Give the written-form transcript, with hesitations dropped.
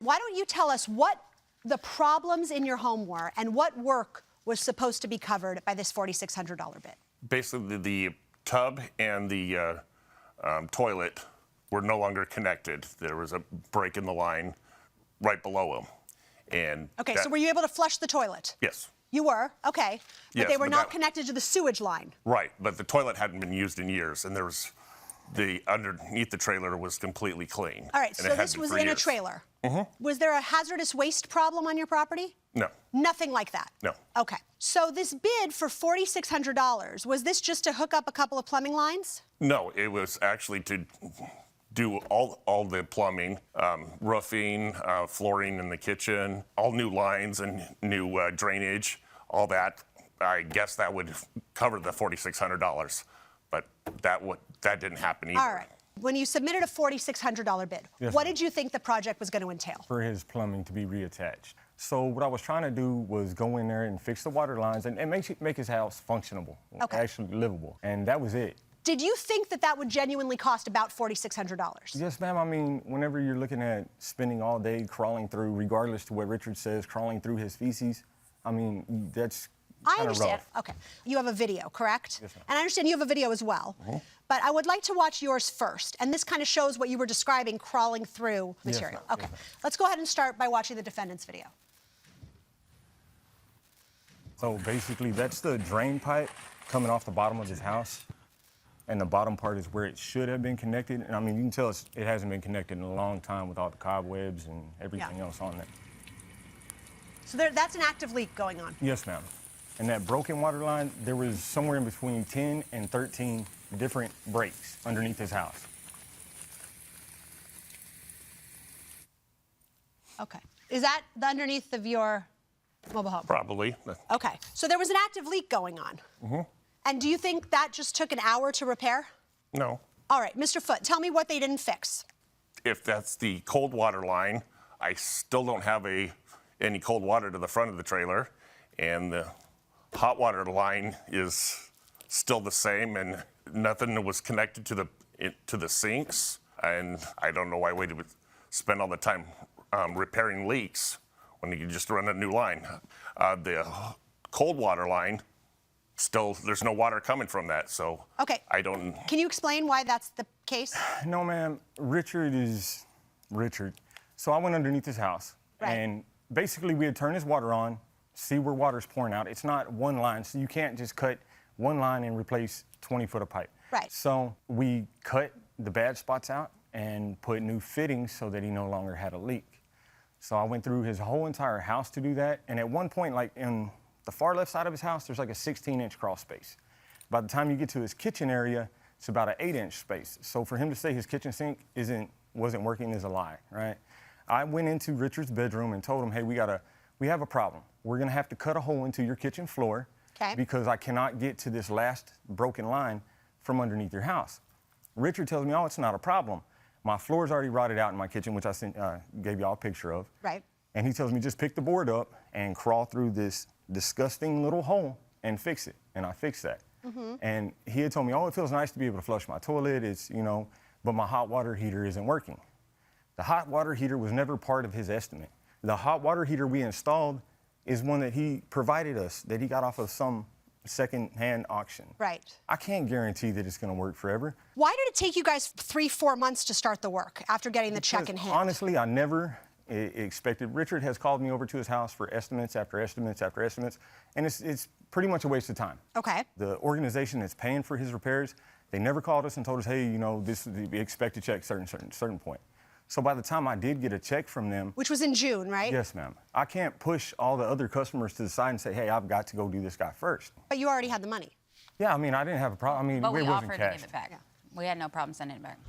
Why don't you tell us what the problems in your home were and what work was supposed to be covered by this $4,600 bid? Basically, the tub and the toilet were no longer connected. There was a break in the line right below them. And okay, so were you able to flush the toilet? Yes. You were? Okay. But yes, they were not connected to the sewage line. Right, but the toilet hadn't been used in years, and there was underneath the trailer was completely clean. All right, so this was in a trailer. Mm-hmm. Was there a hazardous waste problem on your property? No. Nothing like that? No. Okay. So this bid for $4,600, was this just to hook up a couple of plumbing lines? No, it was actually to do all the plumbing, roofing, flooring in the kitchen, all new lines and new drainage, all that. I guess that would cover the $4,600, but that didn't happen either. All right. When you submitted a $4,600 bid, yes, what did you think the project was going to entail? For his plumbing to be reattached. So what I was trying to do was go in there and fix the water lines and make his house functionable, okay, actually livable, and that was it. Did you think that would genuinely cost about $4,600? Yes, ma'am. I mean, whenever you're looking at spending all day crawling through, regardless to what Richard says, crawling through his feces, I mean, that's I understand. rough. Okay. You have a video, correct? Yes, ma'am. And I understand you have a video as well. Mm-hmm. But I would like to watch yours first. And this kind of shows what you were describing, crawling through material. Yes, okay. yes, let's go ahead and start by watching the defendant's video. So basically, that's the drain pipe coming off the bottom of his house. And the bottom part is where it should have been connected. And I mean, you can tell it hasn't been connected in a long time with all the cobwebs and everything else on it. So that's an active leak going on? Yes, ma'am. And that broken water line, there was somewhere in between 10 and 13 different breaks underneath his house. Okay. Is that the underneath of your mobile home? Probably. Okay. So there was an active leak going on. Mm-hmm. And do you think that just took an hour to repair? No. All right, Mr. Foote, tell me what they didn't fix. If that's the cold water line, I still don't have any cold water to the front of the trailer, and the hot water line is still the same, and nothing was connected to the sinks, and I don't know why we would spend all the time repairing leaks when you can just run a new line. The cold water line, still, there's no water coming from that, so okay. I don't... Can you explain why that's the case? No, ma'am. Richard is Richard. So I went underneath his house, right, and basically we had turned his water on, see where water's pouring out. It's not one line, so you can't just cut one line and replace 20 foot of pipe. Right. So we cut the bad spots out and put new fittings so that he no longer had a leak. So I went through his whole entire house to do that, and at one point, like in the far left side of his house, there's like a 16-inch crawl space. By the time you get to his kitchen area, it's about an 8-inch space. So for him to say his kitchen sink wasn't working is a lie, right? I went into Richard's bedroom and told him, hey, we have a problem. We're gonna have to cut a hole into your kitchen floor, okay, because I cannot get to this last broken line from underneath your house. Richard tells me, oh, it's not a problem. My floor's already rotted out in my kitchen, which I gave y'all a picture of. Right. And he tells me, just pick the board up and crawl through this disgusting little hole and fix it. And I fixed that. Mm-hmm. And he had told me, oh, it feels nice to be able to flush my toilet. It's, but my hot water heater isn't working. The hot water heater was never part of his estimate. The hot water heater we installed is one that he provided us, that he got off of some second-hand auction. Right. I can't guarantee that it's going to work forever. Why did it take you guys 3-4 months to start the work after getting the check in hand? Honestly, I never expected. Richard has called me over to his house for estimates after estimates after estimates, and it's pretty much a waste of time. Okay. The organization that's paying for his repairs, they never called us and told us, hey, we expect a check certain point. So by the time I did get a check from them... Which was in June, right? Yes, ma'am. I can't push all the other customers to the side and say, hey, I've got to go do this guy first. But you already had the money. Yeah, I mean, I didn't have a problem. I mean, but we it wasn't offered cash. to give it back. Yeah. We had no problem sending it back.